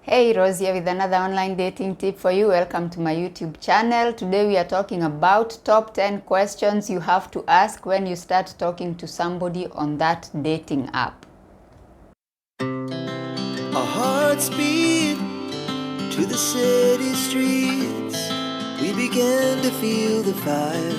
Hey, Rose here with another online dating tip for you. Welcome to my YouTube channel. Today we are talking about top 10 questions you have to ask when you start talking to somebody on that dating app. Our hearts beat to the city streets. We began to feel the fire.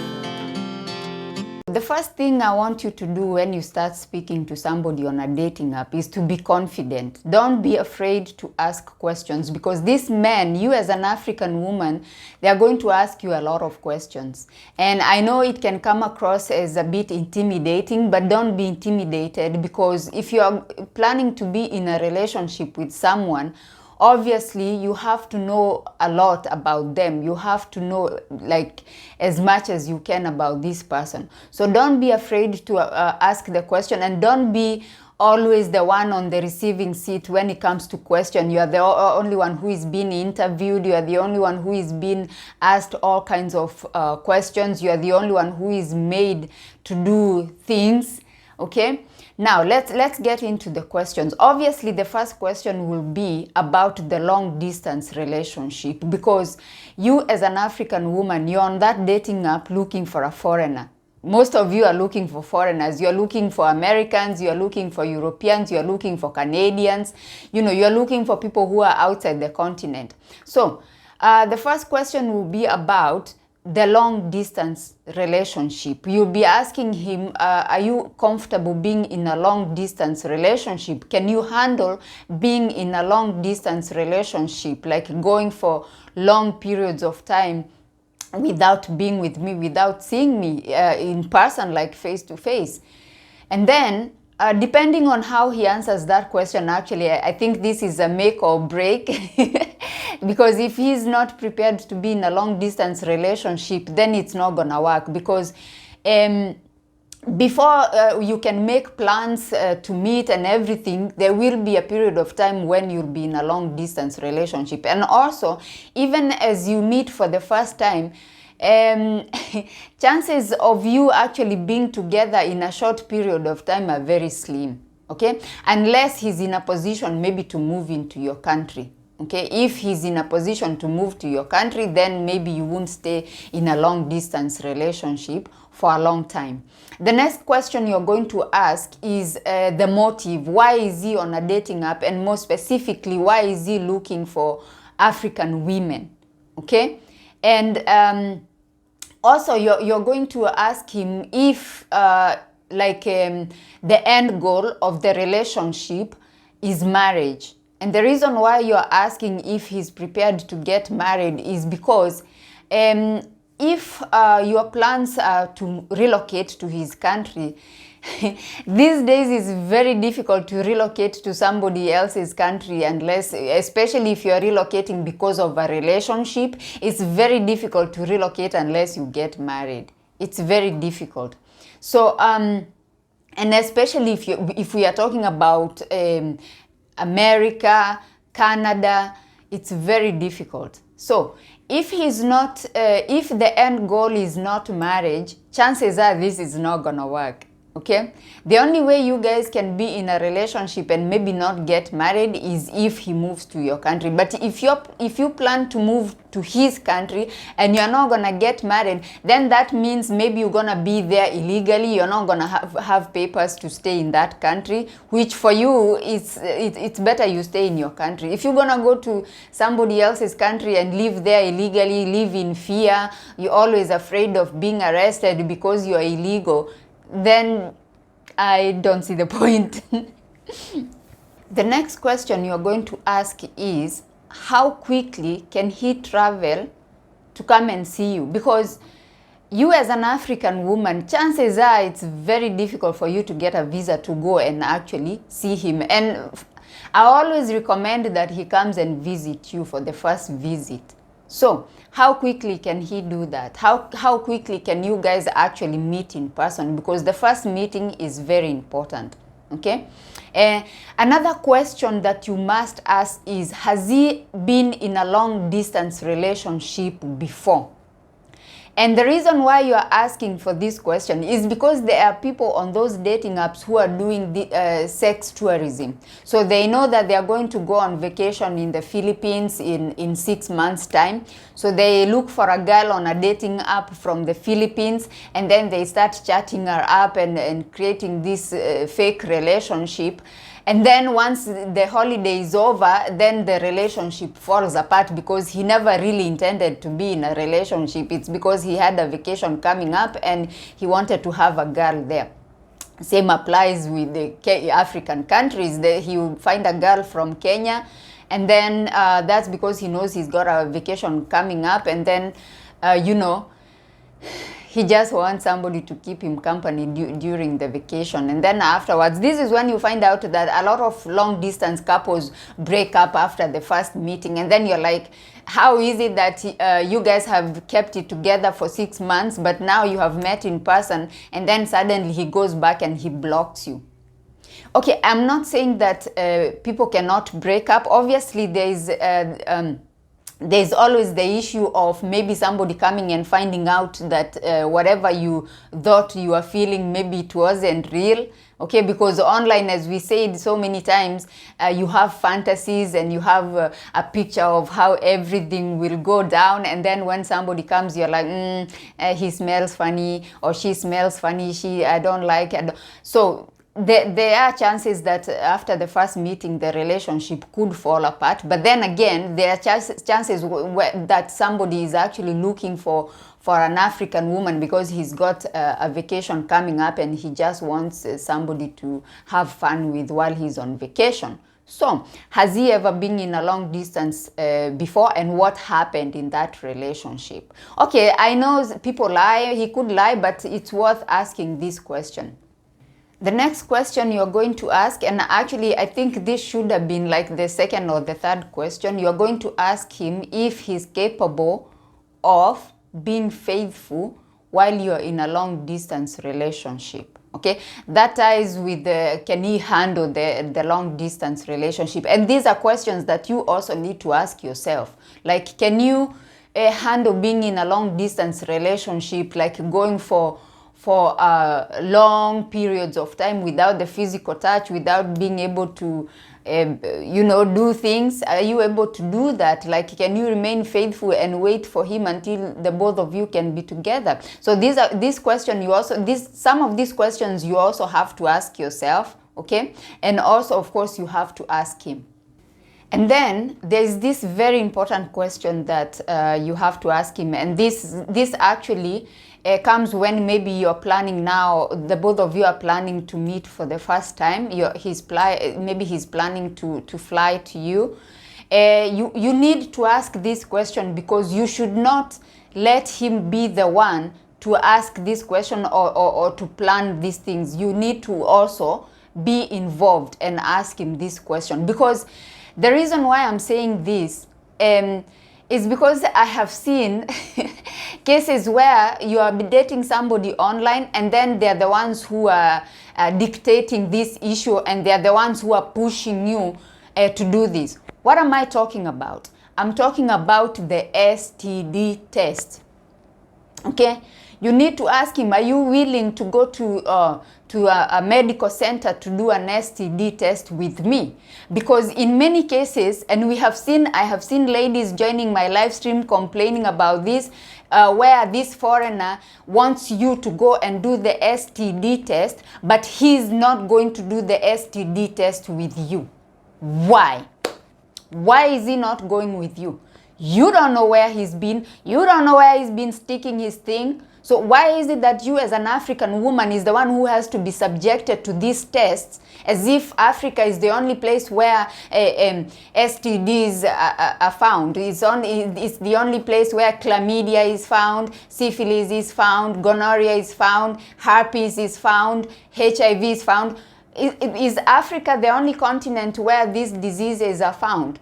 The first thing I want you to do when you start speaking to somebody on a dating app is to be confident. Don't be afraid to ask questions, because these men, you as an African woman, they are going to ask you a lot of questions. And I know it can come across as a bit intimidating, but don't be intimidated, because if you are planning to be in a relationship with someone, obviously you have to know a lot about them. You have to know like as much as you can about this person. So don't be afraid to ask the question, and don't be always the one on the receiving seat when it comes to question. You are the only one who is being interviewed. You are the only one who is being asked all kinds of questions. You are the only one who is made to do things. Okay, now let's get into the questions. Obviously, the first question will be about the long distance relationship, because you as an African woman, you're on that dating app looking for a foreigner. Most of you are looking for foreigners. You're looking for Americans, you're looking for Europeans, you're looking for Canadians. You know, you're looking for people who are outside the continent. So the first question will be about the long distance relationship. You'll be asking him, are you comfortable being in a long distance relationship? Can you handle being in a long distance relationship, like going for long periods of time without being with me, without seeing me in person, like face to face? And then depending on how he answers that question, actually, I think this is a make or break. Because if he's not prepared to be in a long distance relationship, then it's not gonna work. Because before you can make plans to meet and everything, there will be a period of time when you'll be in a long distance relationship. And also, even as you meet for the first time, chances of you actually being together in a short period of time are very slim. Okay, unless he's in a position maybe to move into your country. Okay, if he's in a position to move to your country, then maybe you won't stay in a long distance relationship for a long time. The next question you're going to ask is the motive. Why is he on a dating app? And more specifically, why is he looking for African women? Okay, and also you're going to ask him if the end goal of the relationship is marriage. And the reason why you're asking if he's prepared to get married is because if your plans are to relocate to his country, these days it's very difficult to relocate to somebody else's country, unless, especially if you're relocating because of a relationship, it's very difficult to relocate unless you get married. It's very difficult. So, and especially if we are talking about America, Canada, it's very difficult. So if he's not, if the end goal is not marriage, chances are this is not gonna work. Okay, the only way you guys can be in a relationship and maybe not get married is if he moves to your country. But if you plan to move to his country and you're not gonna get married, then that means maybe you're gonna be there illegally. You're not gonna have papers to stay in that country, which for you it's better you stay in your country. If you're gonna go to somebody else's country and live there illegally, live in fear, you're always afraid of being arrested because you're illegal, then I don't see the point. The next question you're going to ask is, how quickly can he travel to come and see you? Because you as an African woman, chances are it's very difficult for you to get a visa to go and actually see him. And I always recommend that he comes and visit you for the first visit. So how quickly can he do that? How quickly can you guys actually meet in person? Because the first meeting is very important. Okay. Another question that you must ask is, has he been in a long distance relationship before? And the reason why you are asking for this question is because there are people on those dating apps who are doing the, sex tourism. So they know that they are going to go on vacation in the Philippines in 6 months' time. So they look for a girl on a dating app from the Philippines, and then they start chatting her up and creating this fake relationship. And then once the holiday is over, then the relationship falls apart because he never really intended to be in a relationship. It's because he had a vacation coming up and he wanted to have a girl there. Same applies with the African countries. He will find a girl from Kenya, and then that's because he knows he's got a vacation coming up, and then, you know, he just wants somebody to keep him company during the vacation. And then afterwards, this is when you find out that a lot of long distance couples break up after the first meeting. And then you're like, how is it that you guys have kept it together for 6 months, but now you have met in person, and then suddenly he goes back and he blocks you? Okay, I'm not saying that people cannot break up. Obviously, there's always the issue of maybe somebody coming and finding out that whatever you thought you were feeling, maybe it wasn't real. Okay, because online, as we said so many times, you have fantasies and you have a picture of how everything will go down, and then when somebody comes, you're like, he smells funny, or she smells funny, I don't like it. So there are chances that after the first meeting, the relationship could fall apart. But then again, there are chances that somebody is actually looking for an African woman because he's got a vacation coming up and he just wants somebody to have fun with while he's on vacation. So, has he ever been in a long distance before, and what happened in that relationship? Okay, I know people lie, he could lie, but it's worth asking this question. The next question you're going to ask, and actually I think this should have been like the second or the third question, you're going to ask him if he's capable of being faithful while you're in a long distance relationship. Okay, that ties with the, can he handle the long distance relationship? And these are questions that you also need to ask yourself. Like, can you handle being in a long distance relationship, like going for long periods of time without the physical touch, without being able to, you know, do things? Are you able to do that? Like, can you remain faithful and wait for him until the both of you can be together? So some of these questions you also have to ask yourself, okay? And also, of course, you have to ask him. And then there's this very important question that you have to ask him, and this actually comes when maybe you're planning now, the both of you are planning to meet for the first time. Maybe he's planning to fly to you. You need to ask this question, because you should not let him be the one to ask this question or to plan these things. You need to also be involved and ask him this question, because the reason why I'm saying this is because I have seen cases where you are dating somebody online, and then they're the ones who are dictating this issue, and they're the ones who are pushing you to do this. What am I talking about? I'm talking about the STD test. Okay? You need to ask him, are you willing to go to a medical center to do an STD test with me? Because in many cases, and I have seen ladies joining my live stream complaining about this, where this foreigner wants you to go and do the STD test, but he's not going to do the STD test with you. Why? Why is he not going with you? You don't know where he's been. You don't know where he's been sticking his thing. So why is it that you as an African woman is the one who has to be subjected to these tests, as if Africa is the only place where STDs are found? It's the only place where chlamydia is found, syphilis is found, gonorrhea is found, herpes is found, HIV is found. Is Africa the only continent where these diseases are found?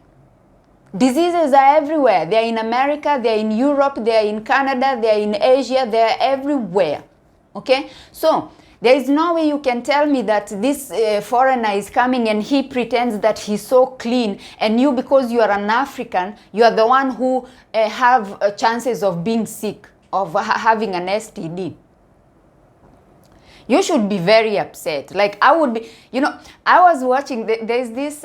Diseases are everywhere. They are in America, they are in Europe, they are in Canada, they are in Asia, they are everywhere. Okay? So, there is no way you can tell me that this foreigner is coming and he pretends that he's so clean, and you, because you are an African, you are the one who have chances of being sick. of having an STD, you should be very upset. Like I would be, you know, I was watching, there's this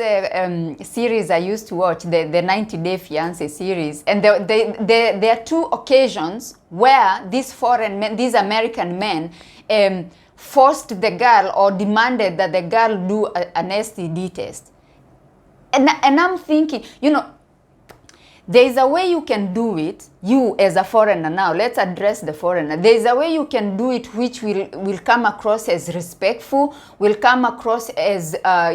series I used to watch, the 90-Day Fiance series, and there are two occasions where these foreign men, these American men, forced the girl or demanded that the girl do an STD test. And I'm thinking, you know, there is a way you can do it, you as a foreigner now, let's address the foreigner. There is a way you can do it which will come across as respectful, will come across as,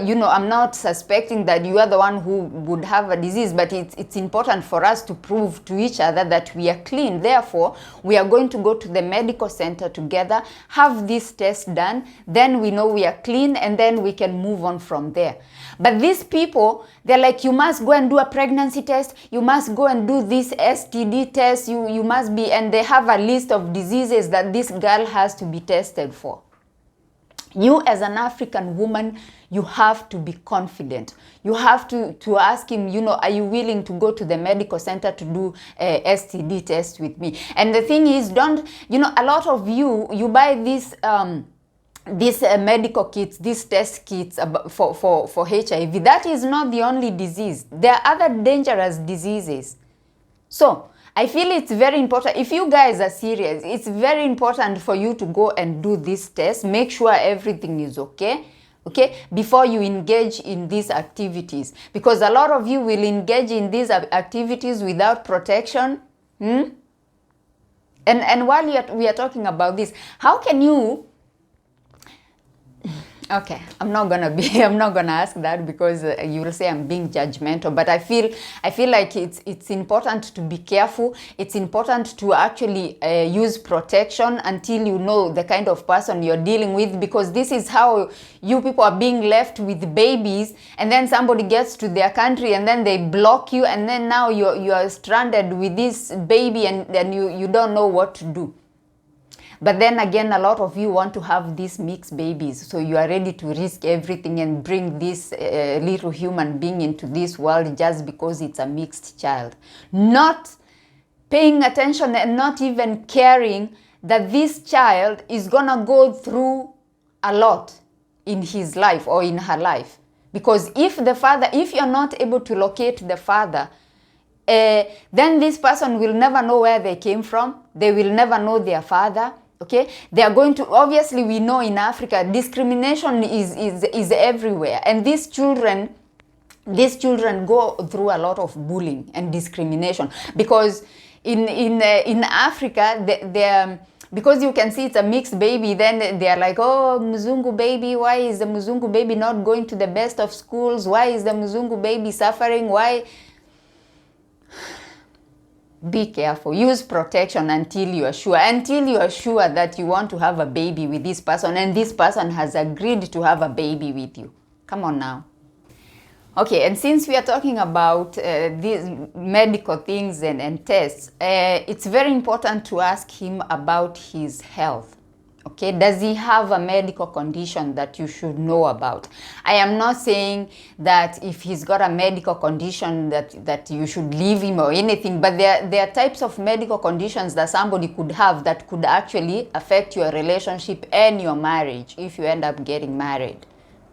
you know, I'm not suspecting that you are the one who would have a disease, but it's important for us to prove to each other that we are clean. Therefore, we are going to go to the medical center together, have this test done, then we know we are clean, and then we can move on from there. But these people, they're like, you must go and do a pregnancy test, you must go and do this STD test, you must be, and they have a list of diseases that this girl has to be tested for. You as an African woman, you have to be confident. You have to ask him, you know, are you willing to go to the medical center to do a STD test with me? And the thing is, don't, you know, a lot of you buy this, these medical kits, these test kits for HIV. That is not the only disease. There are other dangerous diseases. So I feel it's very important, if you guys are serious, it's very important for you to go and do this test. Make sure everything is okay, before you engage in these activities. Because a lot of you will engage in these activities without protection. And while we are talking about this, how can you... Okay, I'm not gonna ask that because you will say I'm being judgmental, but I feel like it's important to be careful. It's important to actually use protection until you know the kind of person you're dealing with, because this is how you people are being left with babies, and then somebody gets to their country and then they block you, and then now you are stranded with this baby, and then you don't know what to do. But then again, a lot of you want to have these mixed babies, so you are ready to risk everything and bring this little human being into this world just because it's a mixed child. Not paying attention and not even caring that this child is gonna go through a lot in his life or in her life. Because if you're not able to locate the father, then this person will never know where they came from. They will never know their father. Okay, they are going to, obviously we know in Africa discrimination is everywhere, and these children go through a lot of bullying and discrimination, because in Africa because you can see it's a mixed baby, then they are like, oh, Mzungu baby, why is the Mzungu baby not going to the best of schools? Why is the Mzungu baby suffering? Why? Be careful. Use protection until you are sure. Until you are sure that you want to have a baby with this person and this person has agreed to have a baby with you. Come on now. Okay, and since we are talking about these medical things and tests, it's very important to ask him about his health. Okay, does he have a medical condition that you should know about? I am not saying that if he's got a medical condition that you should leave him or anything, but there are types of medical conditions that somebody could have that could actually affect your relationship and your marriage if you end up getting married.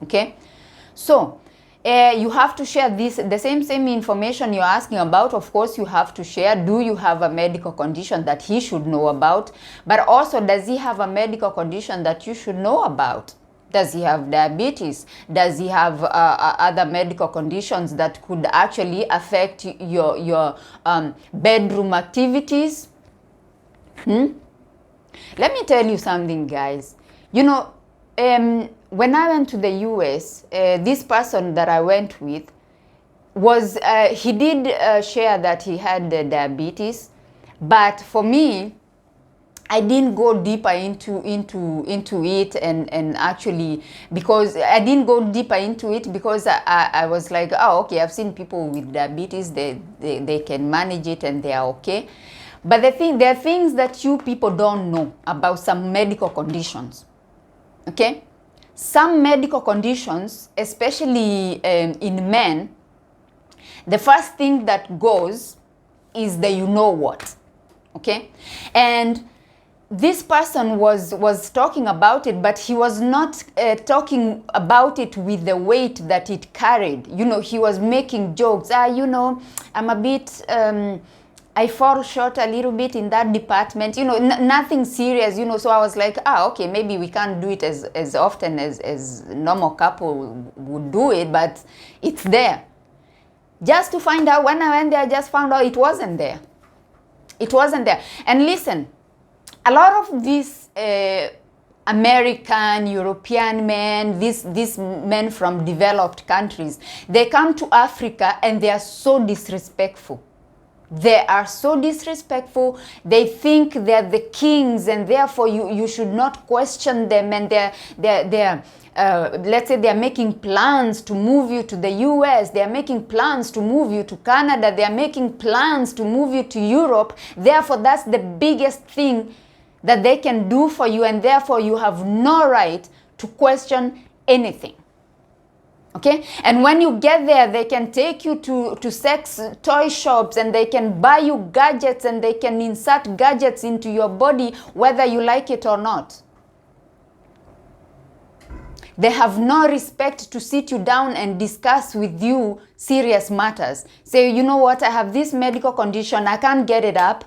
Okay, so you have to share the same information you're asking about. Of course, you have to share. Do you have a medical condition that he should know about? But also, does he have a medical condition that you should know about? Does he have diabetes? Does he have other medical conditions that could actually affect your bedroom activities? Let me tell you something, guys. You know, when I went to the US, this person that I went with he did share that he had diabetes, but for me, I didn't go deeper into it and actually, because I didn't go deeper into it because I was like, oh, okay, I've seen people with diabetes, they can manage it and they are okay. But there are things that you people don't know about some medical conditions. Okay? Some medical conditions, especially in men, the first thing that goes is the you know what. okay? And this person was talking about it, but he was not talking about it with the weight that it carried. You know, he was making jokes. You know, I'm a bit, I fall short a little bit in that department. You know, nothing serious, you know. So I was like, okay, maybe we can't do it as often as normal couple would do it, but it's there. Just to find out, when I went there, I just found out it wasn't there. It wasn't there. And listen, a lot of these American, European men, these men from developed countries, they come to Africa and they are so disrespectful. They are so disrespectful. They think they're the kings, and therefore you should not question them. And they're let's say they're making plans to move you to the US. They're making plans to move you to Canada. They're making plans to move you to Europe. Therefore, that's the biggest thing that they can do for you, and therefore you have no right to question anything. Okay? And when you get there, they can take you to sex toy shops, and they can buy you gadgets, and they can insert gadgets into your body whether you like it or not. They have no respect to sit you down and discuss with you serious matters. Say, you know what, I have this medical condition, I can't get it up,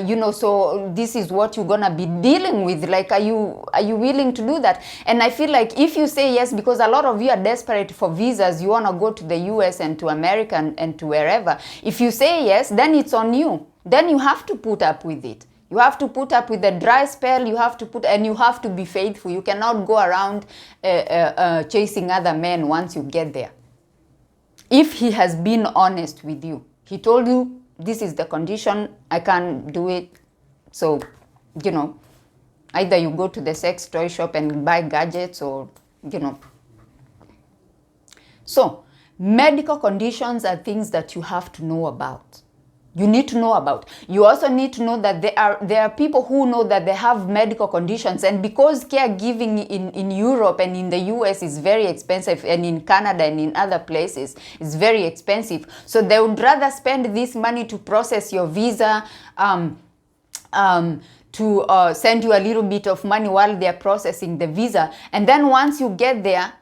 you know, so this is what you're gonna be dealing with. Like, are you willing to do that? And I feel like if you say yes, because a lot of you are desperate for visas, you wanna go to the US and to America and to wherever. If you say yes, then it's on you. Then you have to put up with it. You have to put up with the dry spell, you have to be faithful. You cannot go around chasing other men once you get there. If he has been honest with you, he told you, this is the condition, I can't do it. So, you know, either you go to the sex toy shop and buy gadgets, or, you know. So, medical conditions are things that you have to know about. You need to know about. You also need to know that there are people who know that they have medical conditions, and because caregiving in Europe and in the US is very expensive, and in Canada and in other places is very expensive, so they would rather spend this money to process your visa, to send you a little bit of money while they're processing the visa, and then once you get there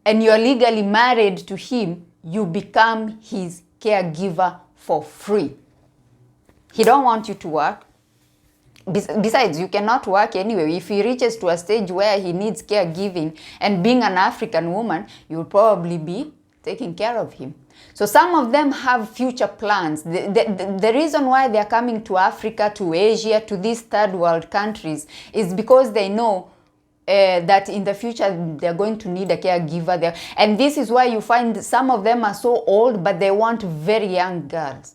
and you're legally married to him, you become his caregiver for free. He don't want you to work. Besides, you cannot work anyway. If he reaches to a stage where he needs caregiving, and being an African woman, you'll probably be taking care of him. So some of them have future plans. The reason why they're coming to Africa, to Asia, to these third world countries is because they know that in the future they're going to need a caregiver there. And this is why you find some of them are so old, but they want very young girls.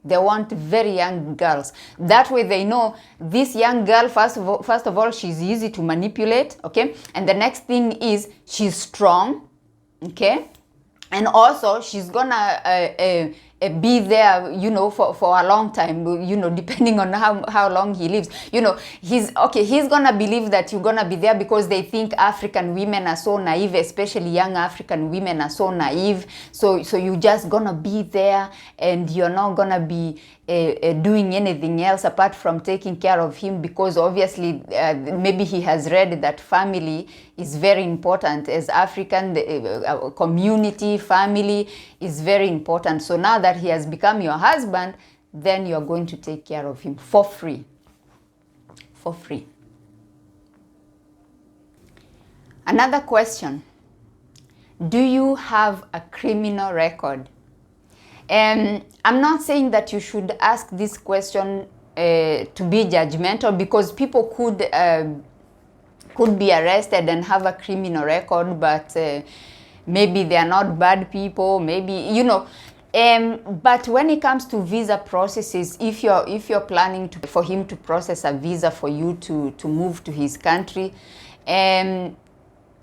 They want very young girls. That way they know this young girl, first of all, she's easy to manipulate, okay? And the next thing is she's strong, okay? And also she's gonna be there, you know, for a long time, you know, depending on how long he lives. You know, he's gonna believe that you're gonna be there because they think African women are so naive, especially young African women are so naive. So you're just gonna be there, and you're not gonna be doing anything else apart from taking care of him, because obviously maybe he has read that family is very important. As African, community, family is very important. So now that he has become your husband, then you're going to take care of him for free. For free. Another question. Do you have a criminal record? I'm not saying that you should ask this question to be judgmental, because people could be arrested and have a criminal record, but maybe they are not bad people, maybe, you know. But when it comes to visa processes, if you're planning for him to process a visa for you to move to his country,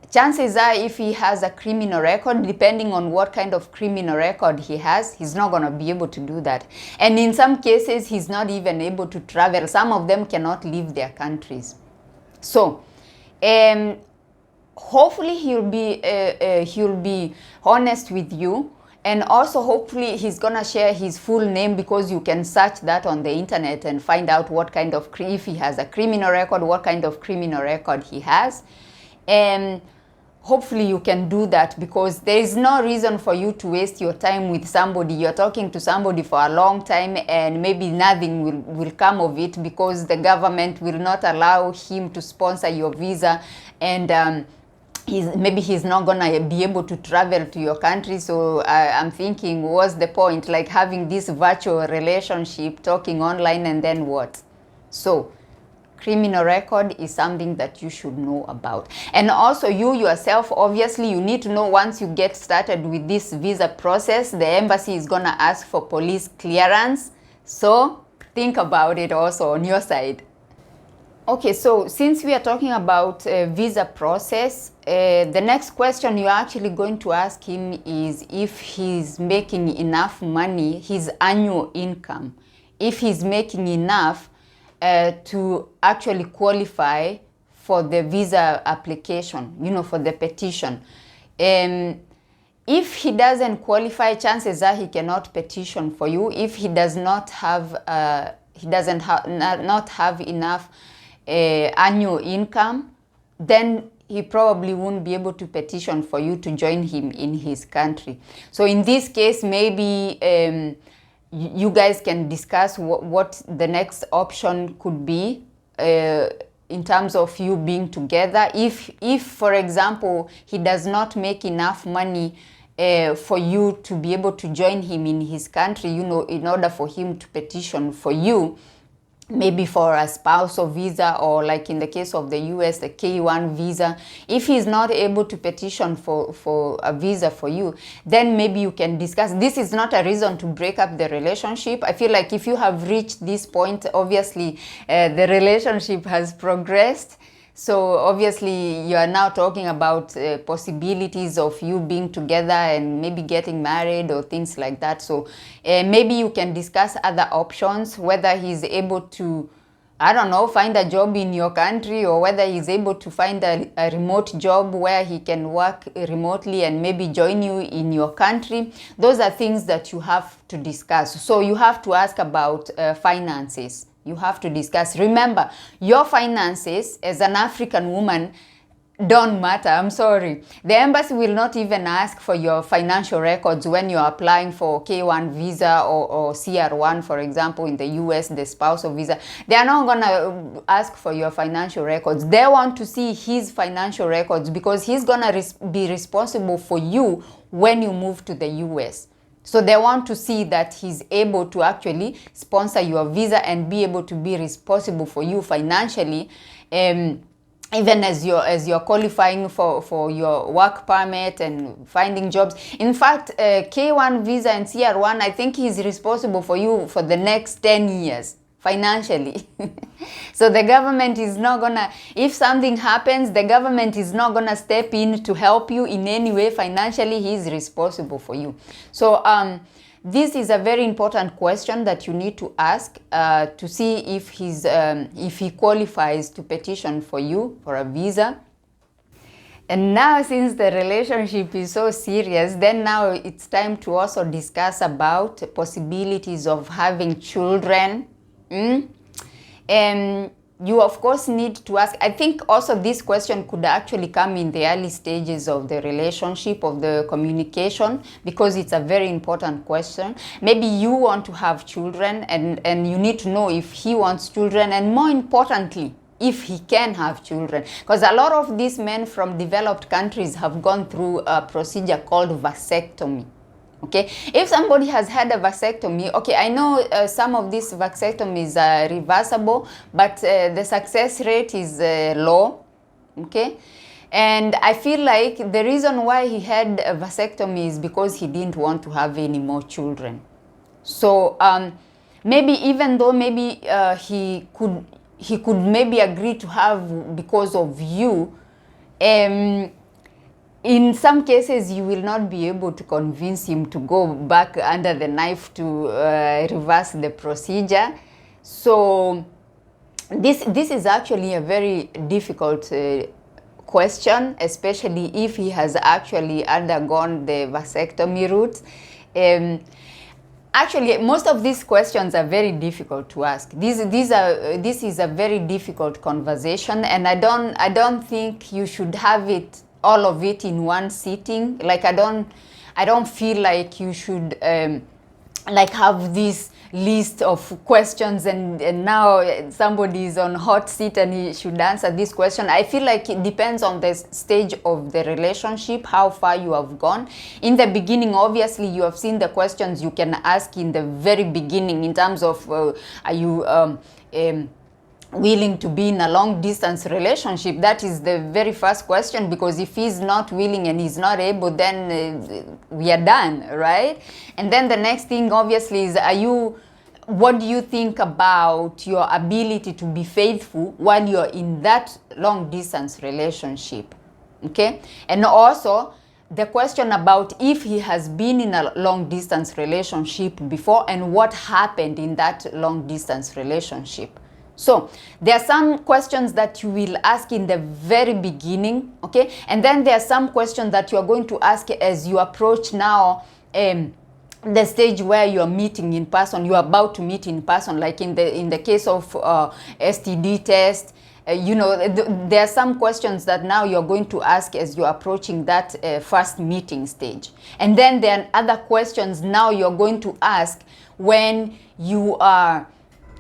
chances are, if he has a criminal record, depending on what kind of criminal record he has, he's not going to be able to do that. And in some cases, he's not even able to travel. Some of them cannot leave their countries. So, hopefully he'll be honest with you, And also, hopefully, he's gonna share his full name, because you can search that on the internet and find out what kind of, if he has a criminal record, what kind of criminal record he has. And hopefully you can do that, because there is no reason for you to waste your time with somebody. You're talking to somebody for a long time and maybe nothing will come of it, because the government will not allow him to sponsor your visa, and maybe he's not gonna be able to travel to your country. So I'm thinking, what's the point, like having this virtual relationship, talking online, and then what? So criminal record is something that you should know about. And also, you yourself, obviously, you need to know, once you get started with this visa process, the embassy is gonna ask for police clearance. So think about it also on your side. Okay, so since we are talking about visa process, the next question you're actually going to ask him is if he's making enough money, his annual income, if he's making enough to actually qualify for the visa application, for the petition. If he doesn't qualify, chances are he cannot petition for you. If he does not have, not have enough annual income, then he probably won't be able to petition for you to join him in his country. So in this case, maybe you guys can discuss what the next option could be in terms of you being together. If for example, he does not make enough money for you to be able to join him in his country, in order for him to petition for you, maybe for a spousal visa, or like in the case of the US, the K1 visa, if he's not able to petition for a visa for you, then maybe you can discuss. This is not a reason to break up the relationship. I feel like if you have reached this point, obviously the relationship has progressed. So obviously you are now talking about possibilities of you being together and maybe getting married or things like that. So maybe you can discuss other options, whether he's able to, I don't know, find a job in your country, or whether he's able to find a remote job where he can work remotely and maybe join you in your country. Those are things that you have to discuss. So you have to ask about finances. You have to discuss. Remember, your finances as an African woman don't matter. I'm sorry. The embassy will not even ask for your financial records when you're applying for K1 visa or CR1, for example, in the US, the spousal visa. They are not going to ask for your financial records. They want to see his financial records, because he's going to be responsible for you when you move to the US. So they want to see that he's able to actually sponsor your visa and be able to be responsible for you financially, even as you're qualifying for your work permit and finding jobs. In fact, K1 visa and CR1, I think he's responsible for you for the next 10 years. Financially. So the government is not gonna, if something happens, the government is not gonna step in to help you in any way. Financially, he is responsible for you. So this is a very important question that you need to ask to see if he qualifies to petition for you for a visa. And now, since the relationship is so serious, then now it's time to also discuss about possibilities of having children. And you of course need to ask, I think also this question could actually come in the early stages of the relationship, of the communication, because it's a very important question. Maybe you want to have children, and you need to know if he wants children, and more importantly, if he can have children. Because a lot of these men from developed countries have gone through a procedure called vasectomy. Okay, if somebody has had a vasectomy, okay, I know some of these vasectomies are reversible, but the success rate is low. Okay, and I feel like the reason why he had a vasectomy is because he didn't want to have any more children. So maybe, even though maybe he could maybe agree to have because of you, in some cases, you will not be able to convince him to go back under the knife to reverse the procedure. So this is actually a very difficult question, especially if he has actually undergone the vasectomy route. Actually, most of these questions are very difficult to ask. This is a very difficult conversation, and I don't think you should have it all of it in one sitting. Like I don't feel like you should like have this list of questions and now somebody is on hot seat and he should answer this question. I feel like it depends on the stage of the relationship, how far you have gone. In the beginning, obviously you have seen the questions you can ask in the very beginning in terms of are you willing to be in a long distance relationship. That is the very first question, because if he's not willing and he's not able, then we are done, right? And then the next thing obviously is, what do you think about your ability to be faithful while you're in that long distance relationship? Okay. And also the question about if he has been in a long distance relationship before and what happened in that long distance relationship. So there are some questions that you will ask in the very beginning, okay? And then there are some questions that you are going to ask as you approach now the stage where you are meeting in person, you are about to meet in person, like in the case of STD test. There are some questions that now you're going to ask as you're approaching that first meeting stage. And then there are other questions now you're going to ask when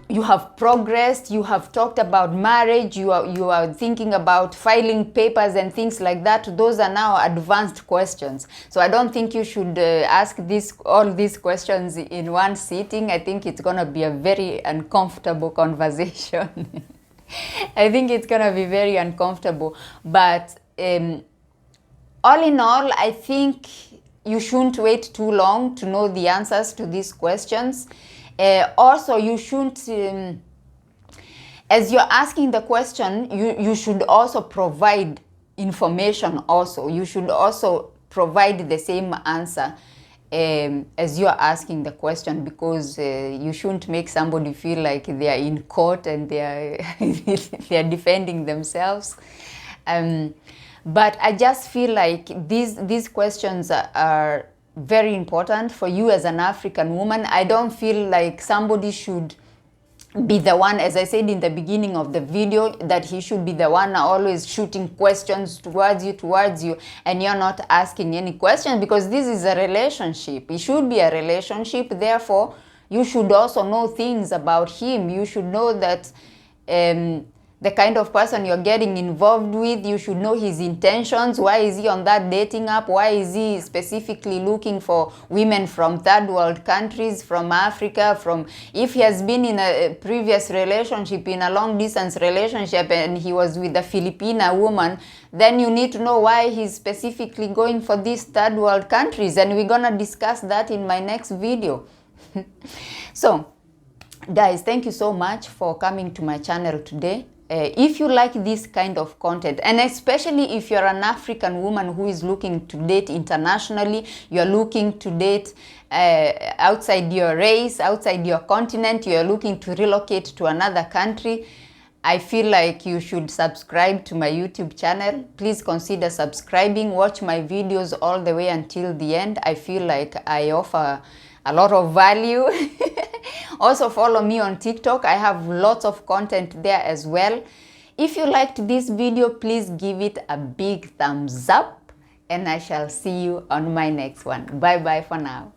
you have progressed, you have talked about marriage, you are thinking about filing papers and things like that. Those are now advanced questions. So I don't think you should ask all these questions in one sitting. I think it's going to be a very uncomfortable conversation. I think it's going to be very uncomfortable. But all in all, I think you shouldn't wait too long to know the answers to these questions. Also, you shouldn't, as you're asking the question, you should also provide information also. You should also provide the same answer as you're asking the question, because you shouldn't make somebody feel like they are in court and they are defending themselves. But I just feel like these questions are very important for you as an African woman. I don't feel like somebody should be the one, as I said in the beginning of the video, that he should be the one always shooting questions towards you and you're not asking any questions, because this is a relationship. It should be a relationship. Therefore, you should also know things about him. You should know that the kind of person you're getting involved with. You should know his intentions. Why is he on that dating app? Why is he specifically looking for women from third world countries, from Africa, if he has been in a previous relationship, in a long distance relationship, and he was with a Filipina woman, then you need to know why he's specifically going for these third world countries. And we're gonna discuss that in my next video. So guys, thank you so much for coming to my channel today. If you like this kind of content, and especially if you're an African woman who is looking to date internationally, you're looking to date outside your race, outside your continent, you're looking to relocate to another country, I feel like you should subscribe to my YouTube channel. Please consider subscribing. Watch my videos all the way until the end. I feel like I offer a lot of value. Also follow me on TikTok. I have lots of content there as well. If you liked this video, please give it a big thumbs up, and I shall see you on my next one. Bye bye for now.